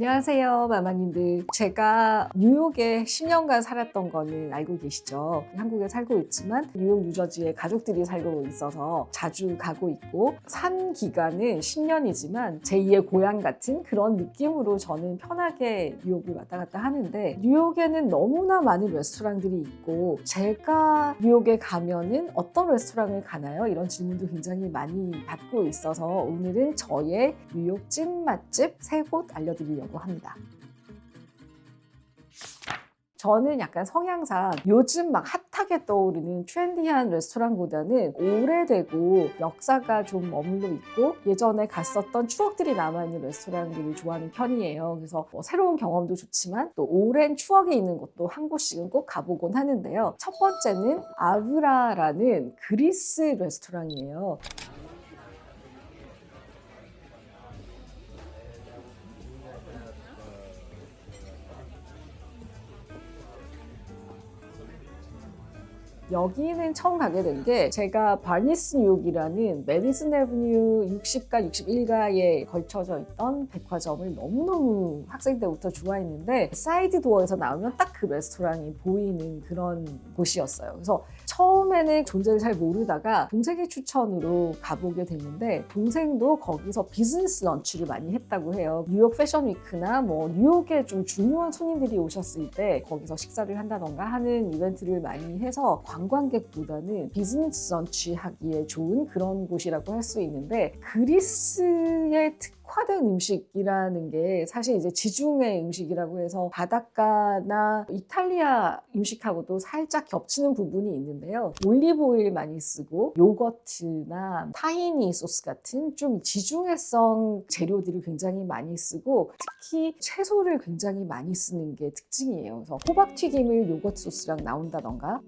안녕하세요, 마마님들. 제가 뉴욕에 10년간 살았던 거는 알고 계시죠? 한국에 살고 있지만 뉴욕, 뉴저지에 가족들이 살고 있어서 자주 가고 있고, 산 기간은 10년이지만 제2의 고향 같은 그런 느낌으로 저는 편하게 뉴욕을 왔다 갔다 하는데, 뉴욕에는 너무나 많은 레스토랑들이 있고, 제가 뉴욕에 가면은 어떤 레스토랑을 가나요? 이런 질문도 굉장히 많이 받고 있어서 오늘은 저의 뉴욕 찐 맛집 3곳 알려드리려고 합니다. 저는 약간 성향상 요즘 막 핫하게 떠오르는 트렌디한 레스토랑보다는 오래되고 역사가 좀 머물러 있고 예전에 갔었던 추억들이 남아있는 레스토랑들을 좋아하는 편이에요. 그래서 새로운 경험도 좋지만 또 오랜 추억이 있는 곳도 한 곳씩은 꼭 가보곤 하는데요. 첫 번째는 아브라라는 그리스 레스토랑이에요. 여기는 처음 가게 된 게 제가 바니스 뉴욕이라는 메디슨 애브뉴 60가 61가에 걸쳐져 있던 백화점을 너무너무 학생 때부터 좋아했는데 사이드 도어에서 나오면 딱 그 레스토랑이 보이는 그런 곳이었어요. 그래서 처음에는 존재를 잘 모르다가 동생의 추천으로 가보게 됐는데 동생도 거기서 비즈니스 런치를 많이 했다고 해요. 뉴욕 패션 위크나 뉴욕에 좀 중요한 손님들이 오셨을 때 거기서 식사를 한다던가 하는 이벤트를 많이 해서 관광객보다는 비즈니스 런치 하기에 좋은 그런 곳이라고 할 수 있는데 그리스의 특화된 음식이라는 게 사실 이제 지중해 음식이라고 해서 바닷가나 이탈리아 음식하고도 살짝 겹치는 부분이 있는데요. 올리브 오일 많이 쓰고 요거트나 타히니 소스 같은 좀 지중해성 재료들을 굉장히 많이 쓰고 특히 채소를 굉장히 많이 쓰는 게 특징이에요. 그래서 호박튀김을 요거트 소스랑 나온다던가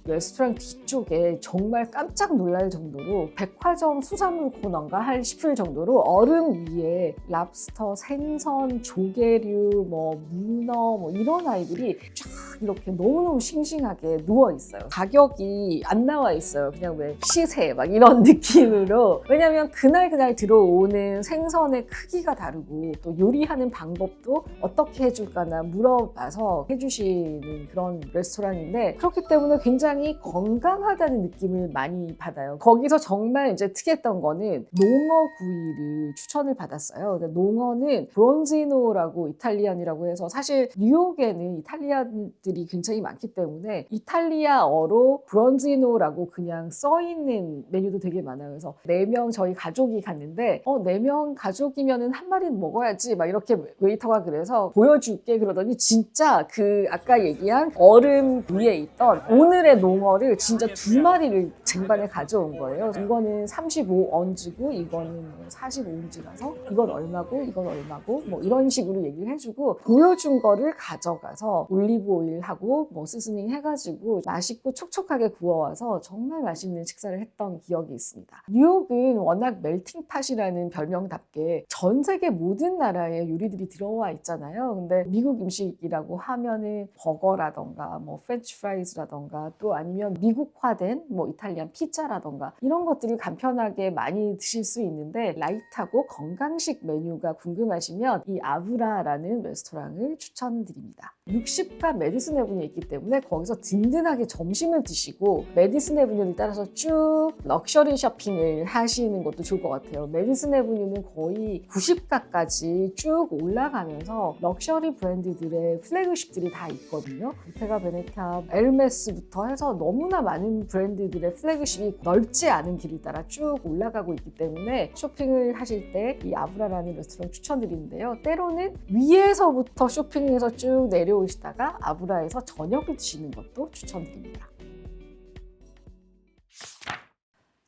레스토랑 뒤쪽에 정말 깜짝 놀랄 정도로 백화점 수산물 코너인가 싶을 정도로 얼음 위에 랍스터, 생선, 조개류, 문어 이런 아이들이 쫙 이렇게 너무너무 싱싱하게 누워있어요. 가격이 안 나와 있어요. 그냥 왜 시세 막 이런 느낌으로. 왜냐면 그날 들어오는 생선의 크기가 다르고 또 요리하는 방법도 어떻게 해줄까나 물어봐서 해주시는 그런 레스토랑인데 그렇기 때문에 굉장히 건강하다는 느낌을 많이 받아요. 거기서 정말 이제 특이했던 거는 농어 구이를 추천을 받았어요. 농어는 브론지노라고 이탈리안이라고 해서 사실 뉴욕에는 이탈리안들이 굉장히 많기 때문에 이탈리아어로 브론지노라고 그냥 써있는 메뉴도 되게 많아요. 그래서 4명 저희 가족이 갔는데 4명 가족이면은 한 마리는 먹어야지 막 이렇게 웨이터가 그래서 보여줄게 그러더니 진짜 그 아까 얘기한 얼음 위에 있던 오늘의 농어를 진짜 2마리를 쟁반에 가져온 거예요. 이거는 35언즈고 이거는 45언즈라서 이건 얼마고 이건 얼마고 이런 식으로 얘기를 해주고 보여준 거를 가져가서 올리브 오일하고 시즈닝 해가지고 맛있고 촉촉하게 구워와서 정말 맛있는 식사를 했던 기억이 있습니다. 뉴욕은 워낙 멜팅팟이라는 별명답게 전 세계 모든 나라의 요리들이 들어와 있잖아요. 근데 미국 음식이라고 하면은 버거라던가 프렌치 프라이즈라던가 또 아니면 미국화된 이탈리안 피자라던가 이런 것들을 간편하게 많이 드실 수 있는데 라이트하고 건강식 메뉴가 궁금하시면 이 아브라라는 레스토랑을 추천드립니다. 60가 메디슨 애브뉴에 있기 때문에 거기서 든든하게 점심을 드시고 메디슨 애브뉴를 따라서 쭉 럭셔리 쇼핑을 하시는 것도 좋을 것 같아요. 메디슨 애브뉴는 거의 90가까지 쭉 올라가면서 럭셔리 브랜드들의 플래그십들이 다 있거든요. 보테가 베네타, 에르메스부터 해서 너무나 많은 브랜드들의 플래그십이 넓지 않은 길을 따라 쭉 올라가고 있기 때문에 쇼핑을 하실 때 이 아브라라는 레스토랑 추천드리는데요. 때로는 위에서부터 쇼핑해서 쭉 내려오시다가 아브라에서 저녁을 드시는 것도 추천드립니다.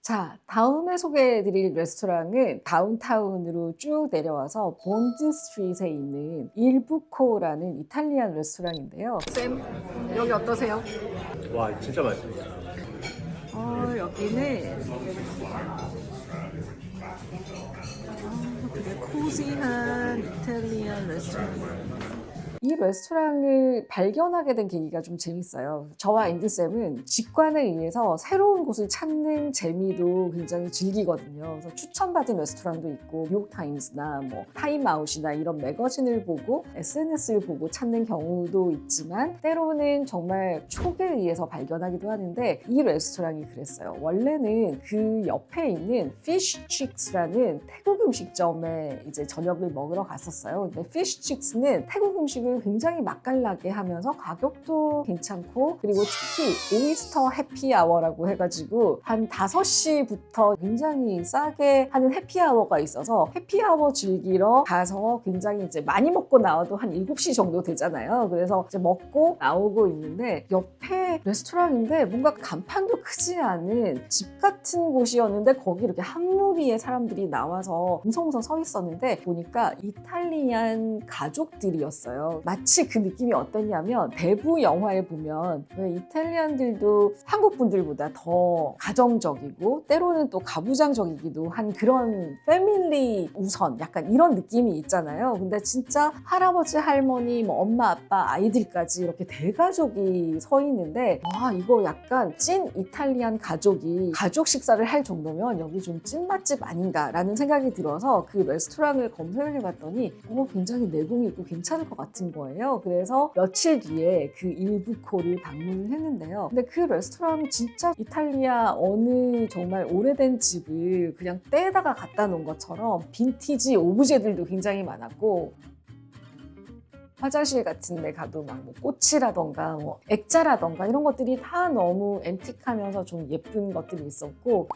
자, 다음에 소개해드릴 레스토랑은 다운타운으로 쭉 내려와서 본드 스트리트에 있는 일부코라는 이탈리안 레스토랑인데요. 쌤, 여기 어떠세요? 와, 진짜 맛있습니다. 여기는 되게 코지한 이탈리안 레스토랑. 이 레스토랑을 발견하게 된 계기가 좀 재밌어요. 저와 앤디쌤은 직관에 의해서 새로운 곳을 찾는 재미도 굉장히 즐기거든요. 그래서 추천받은 레스토랑도 있고 뉴욕타임스나 뭐 타임아웃이나 이런 매거진을 보고 SNS를 보고 찾는 경우도 있지만 때로는 정말 촉에 의해서 발견하기도 하는데 이 레스토랑이 그랬어요. 원래는 그 옆에 있는 Fish Chicks라는 태국 음식점에 이제 저녁을 먹으러 갔었어요. 근데 Fish Chicks는 태국 음식을 굉장히 맛깔나게 하면서 가격도 괜찮고 그리고 특히 오이스터 해피아워라고 해가지고 한 5시부터 굉장히 싸게 하는 해피아워가 있어서 해피아워 즐기러 가서 굉장히 이제 많이 먹고 나와도 한 7시 정도 되잖아요. 그래서 이제 먹고 나오고 있는데 옆에 레스토랑인데 뭔가 간판도 크지 않은 집 같은 곳이었는데 거기 이렇게 한 무리의 사람들이 나와서 웅성웅성 서 있었는데 보니까 이탈리안 가족들이었어요. 마치 그 느낌이 어땠냐면 대부 영화에 보면 왜 이탈리안들도 한국 분들보다 더 가정적이고 때로는 또 가부장적이기도 한 그런 패밀리 우선 약간 이런 느낌이 있잖아요. 근데 진짜 할아버지, 할머니, 뭐 엄마, 아빠, 아이들까지 이렇게 대가족이 서 있는데 와 이거 약간 찐 이탈리안 가족이 가족 식사를 할 정도면 여기 좀 찐 맛집 아닌가라는 생각이 들어서 그 레스토랑을 검색을 해봤더니 굉장히 내공이 있고 괜찮을 것 같은 거예요. 그래서 며칠 뒤에 그 일부코를 방문을 했는데요. 근데 그 레스토랑이 진짜 이탈리아 어느 정말 오래된 집을 그냥 떼에다가 갖다 놓은 것처럼 빈티지 오브제들도 굉장히 많았고 화장실 같은 데 가도 막 뭐 꽃이라던가 뭐 액자라던가 이런 것들이 다 너무 앤틱하면서 좀 예쁜 것들이 있었고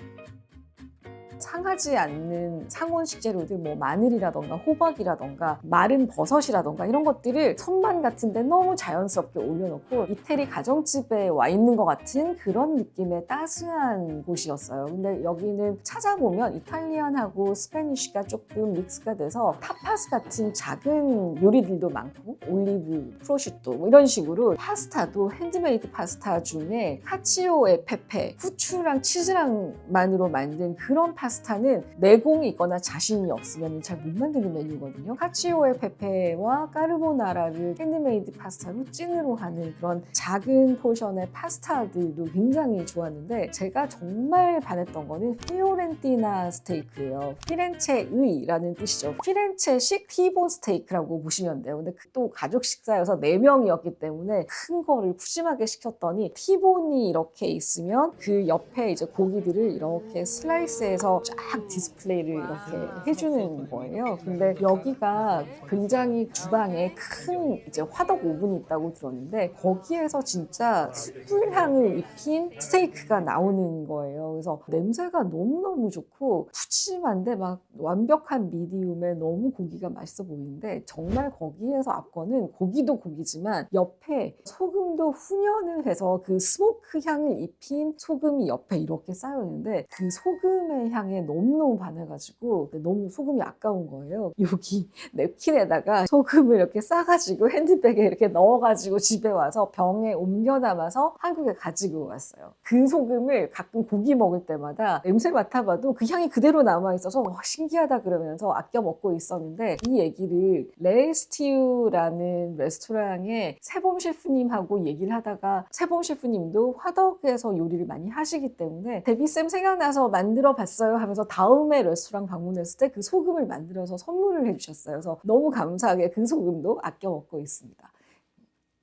상하지 않는 상온 식재료들 뭐 마늘이라던가 호박이라던가 마른 버섯이라던가 이런 것들을 선반 같은데 너무 자연스럽게 올려놓고 이태리 가정집에 와 있는 것 같은 그런 느낌의 따스한 곳이었어요. 근데 여기는 찾아보면 이탈리안하고 스페니쉬가 조금 믹스가 돼서 타파스 같은 작은 요리들도 많고 올리브, 프로슈토 뭐 이런 식으로 파스타도 핸드메이드 파스타 중에 카치오에 페페, 후추랑 치즈랑만으로 만든 그런 파스타는 내공이 있거나 자신이 없으면 잘 못 만드는 메뉴거든요. 카치오에 페페와 까르보나라를 핸드메이드 파스타로 찐으로 하는 그런 작은 포션의 파스타들도 굉장히 좋았는데 제가 정말 반했던 거는 피오렌티나 스테이크예요. 피렌체의라는 뜻이죠. 피렌체식 티본 스테이크라고 보시면 돼요. 근데 또 가족 식사여서 4명이었기 때문에 큰 거를 푸짐하게 시켰더니 티본이 이렇게 있으면 그 옆에 이제 고기들을 이렇게 슬라이스해서 쫙 디스플레이를 이렇게 해주는 거예요. 근데 여기가 굉장히 주방에 큰 이제 화덕 오븐이 있다고 들었는데 거기에서 진짜 숯불향을 입힌 스테이크가 나오는 거예요. 그래서 냄새가 너무너무 좋고 푸짐한데 막 완벽한 미디움에 너무 고기가 맛있어 보이는데 정말 거기에서 앞거는 고기도 고기지만 옆에 소금도 훈연을 해서 그 스모크 향을 입힌 소금이 옆에 이렇게 쌓여 있는데 그 소금의 향에 너무너무 반해가지고 너무 소금이 아까운 거예요. 여기 냅킨에다가 소금을 이렇게 싸가지고 핸드백에 이렇게 넣어가지고 집에 와서 병에 옮겨 담아서 한국에 가지고 왔어요. 그 소금을 가끔 고기 먹을 때마다 냄새 맡아봐도 그 향이 그대로 남아있어서 신기하다 그러면서 아껴 먹고 있었는데 이 얘기를 레스티우라는 레스토랑의 세범 셰프님하고 얘기를 하다가 세범 셰프님도 화덕에서 요리를 많이 하시기 때문에 데뷔쌤 생각나서 만들어 봤어요 하면서 다음에 레스토랑 방문했을 때 그 소금을 만들어서 선물을 해주셨어요. 그래서 너무 감사하게 그 소금도 아껴 먹고 있습니다.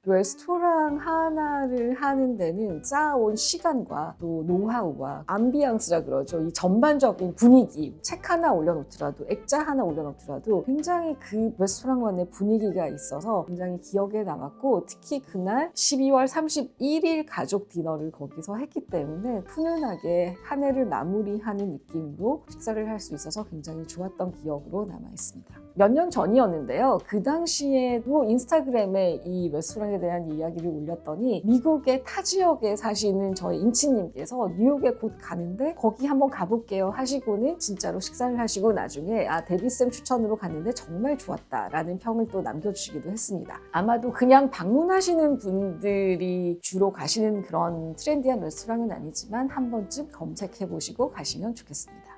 레스토랑 하나를 하는 데는 쌓아온 시간과 또 노하우와 암비앙스라 그러죠. 이 전반적인 분위기, 책 하나 올려놓더라도 액자 하나 올려놓더라도 굉장히 그 레스토랑만의 분위기가 있어서 굉장히 기억에 남았고 특히 그날 12월 31일 가족 디너를 거기서 했기 때문에 훈훈하게 한 해를 마무리하는 느낌으로 식사를 할 수 있어서 굉장히 좋았던 기억으로 남아있습니다. 몇 년 전이었는데요. 그 당시에도 인스타그램에 이 레스토랑에 대한 이야기를 올렸더니 미국의 타 지역에 사시는 저희 임치님께서 뉴욕에 곧 가는데 거기 한번 가볼게요 하시고는 진짜로 식사를 하시고 나중에 데뷔쌤 추천으로 갔는데 정말 좋았다라는 평을 또 남겨주시기도 했습니다. 아마도 그냥 방문하시는 분들이 주로 가시는 그런 트렌디한 레스토랑은 아니지만 한 번쯤 검색해보시고 가시면 좋겠습니다.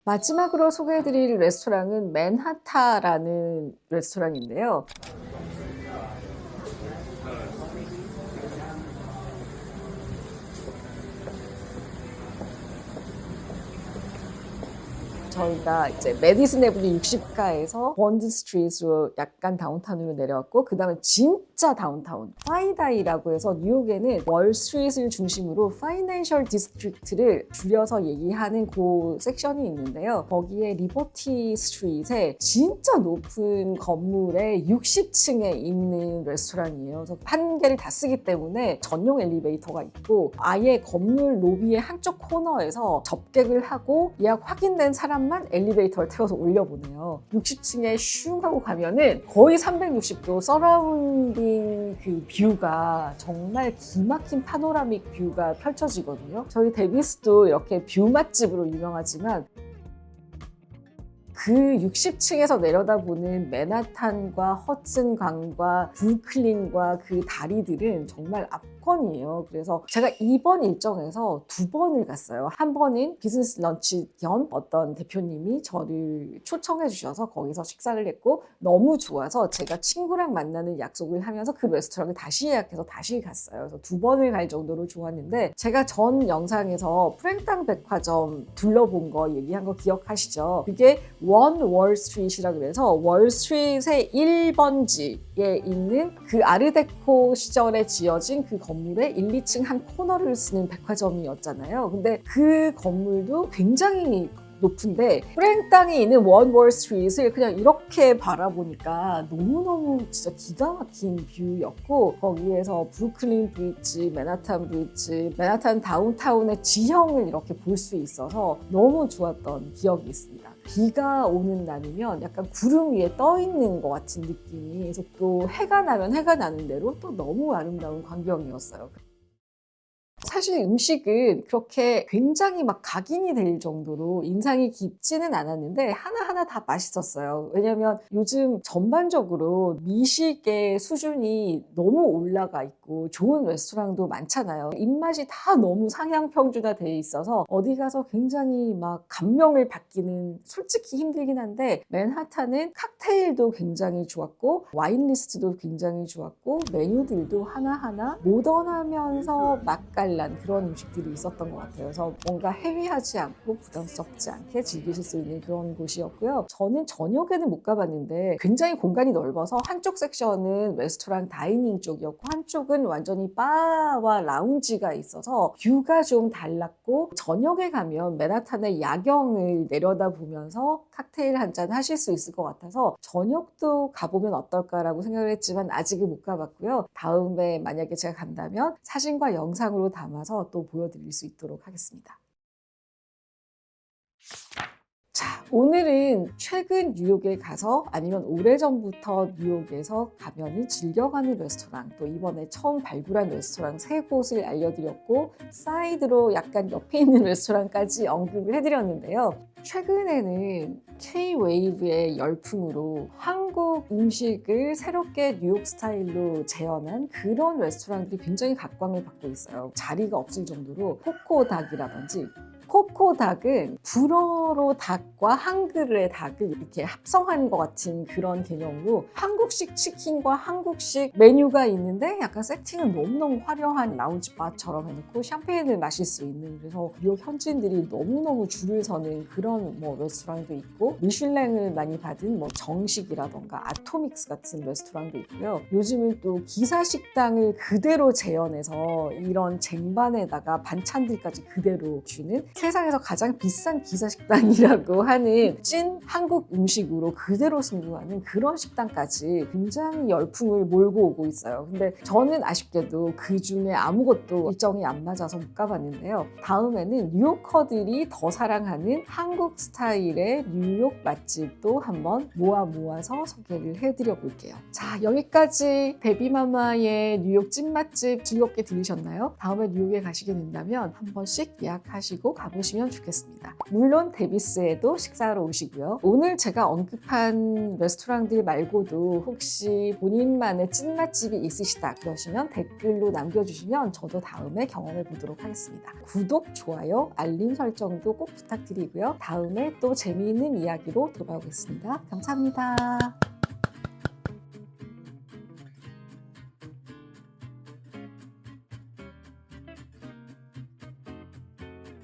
마지막으로 소개해드릴 레스토랑은 맨하타라는 레스토랑인데요. 저희가 이제 메디슨 애브리 60가에서 번드 스트리트로 약간 다운타운으로 내려왔고, 그 다음에 진짜 다운타운 파이다이라고 해서 뉴욕에는 월 스트리트를 중심으로 파이낸셜 디스트릭트를 줄여서 얘기하는 그 섹션이 있는데요. 거기에 리버티 스트리트에 진짜 높은 건물에 60층에 있는 레스토랑이에요. 그래서 한 개를 다 쓰기 때문에 전용 엘리베이터가 있고, 아예 건물 로비의 한쪽 코너에서 접객을 하고 예약 확인된 사람만 엘리베이터를 태워서 올려보내요. 60층에 슝 하고 가면은 거의 360도 서라운딩 그 뷰가 정말 기막힌 파노라믹 뷰가 펼쳐지거든요. 저희 데비스도 이렇게 뷰 맛집으로 유명하지만 그 60층에서 내려다보는 맨하탄과 허슨 강과 브루클린과 그 다리들은 정말 압권이에요. 그래서 제가 이번 일정에서 2번을 갔어요. 한 번은 비즈니스 런치 겸 어떤 대표님이 저를 초청해 주셔서 거기서 식사를 했고, 너무 좋아서 제가 친구랑 만나는 약속을 하면서 그 레스토랑을 다시 예약해서 다시 갔어요. 그래서 2번을 갈 정도로 좋았는데, 제가 전 영상에서 프랭땅 백화점 둘러본 거 얘기한 거 기억하시죠? 그게 원 월스트리트라 그래서 월스트리트의 1번지에 있는 그 아르데코 시절에 지어진 그 건물의 1, 2층 한 코너를 쓰는 백화점이었잖아요. 근데 그 건물도 굉장히 높은데 프랭땅이 있는 원 월스트리트를 그냥 이렇게 바라보니까 너무너무 진짜 기가 막힌 뷰였고, 거기에서 브루클린 브릿지, 맨하탄 브릿지, 맨하탄 다운타운의 지형을 이렇게 볼 수 있어서 너무 좋았던 기억이 있습니다. 비가 오는 날이면 약간 구름 위에 떠 있는 것 같은 느낌이, 그래서 또 해가 나면 해가 나는 대로 또 너무 아름다운 광경이었어요. 사실 음식은 그렇게 굉장히 막 각인이 될 정도로 인상이 깊지는 않았는데 하나하나 다 맛있었어요. 왜냐면 요즘 전반적으로 미식의 수준이 너무 올라가 있고 좋은 레스토랑도 많잖아요. 입맛이 다 너무 상향 평준화돼 있어서 어디 가서 굉장히 막 감명을 받기는 솔직히 힘들긴 한데, 맨하탄은 칵테일도 굉장히 좋았고 와인 리스트도 굉장히 좋았고 메뉴들도 하나하나 모던하면서 맛깔난 그런 음식들이 있었던 것 같아요. 그래서 뭔가 헤비하지 않고 부담스럽지 않게 즐기실 수 있는 그런 곳이었고요. 저는 저녁에는 못 가봤는데 굉장히 공간이 넓어서 한쪽 섹션은 레스토랑 다이닝 쪽이었고 한쪽은 완전히 바와 라운지가 있어서 뷰가 좀 달랐고, 저녁에 가면 맨하탄의 야경을 내려다보면서 칵테일 한 잔 하실 수 있을 것 같아서 저녁도 가보면 어떨까라고 생각을 했지만 아직은 못 가봤고요. 다음에 만약에 제가 간다면 사진과 영상으로 담아서 또 보여드릴 수 있도록 하겠습니다. 자, 오늘은 최근 뉴욕에 가서 아니면 오래전부터 뉴욕에서 가면은 즐겨가는 레스토랑, 또 이번에 처음 발굴한 레스토랑 3곳을 알려드렸고, 사이드로 약간 옆에 있는 레스토랑까지 언급을 해드렸는데요. 최근에는 K-웨이브의 열풍으로 한국 음식을 새롭게 뉴욕 스타일로 재현한 그런 레스토랑들이 굉장히 각광을 받고 있어요. 자리가 없을 정도로 코코닭이라든지, 코코닭은 불어로 닭과 한글의 닭을 이렇게 합성한 것 같은 그런 개념으로 한국식 치킨과 한국식 메뉴가 있는데 약간 세팅은 너무너무 화려한 라운지 바처럼 해놓고 샴페인을 마실 수 있는, 그래서 뉴욕 현지인들이 너무너무 줄을 서는 그런 레스토랑도 있고, 미슐랭을 많이 받은 정식이라던가 아토믹스 같은 레스토랑도 있고요. 요즘은 또 기사식당을 그대로 재현해서 이런 쟁반에다가 반찬들까지 그대로 주는 세상에서 가장 비싼 기사식당이라고 하는 찐 한국 음식으로 그대로 승부하는 그런 식당까지 굉장히 열풍을 몰고 오고 있어요. 근데 저는 아쉽게도 그 중에 아무것도 일정이 안 맞아서 못 가봤는데요. 다음에는 뉴요커들이 더 사랑하는 한국 스타일의 뉴욕 맛집도 한번 모아서 소개를 해드려 볼게요. 자, 여기까지 데비마마의 뉴욕 찐맛집 즐겁게 들으셨나요? 다음에 뉴욕에 가시게 된다면 한 번씩 예약하시고 가보시면 좋겠습니다. 물론 데비스에도 식사하러 오시고요. 오늘 제가 언급한 레스토랑들 말고도 혹시 본인만의 찐 맛집이 있으시다 그러시면 댓글로 남겨주시면 저도 다음에 경험해 보도록 하겠습니다. 구독, 좋아요, 알림 설정도 꼭 부탁드리고요. 다음에 또 재미있는 이야기로 돌아오겠습니다. 감사합니다.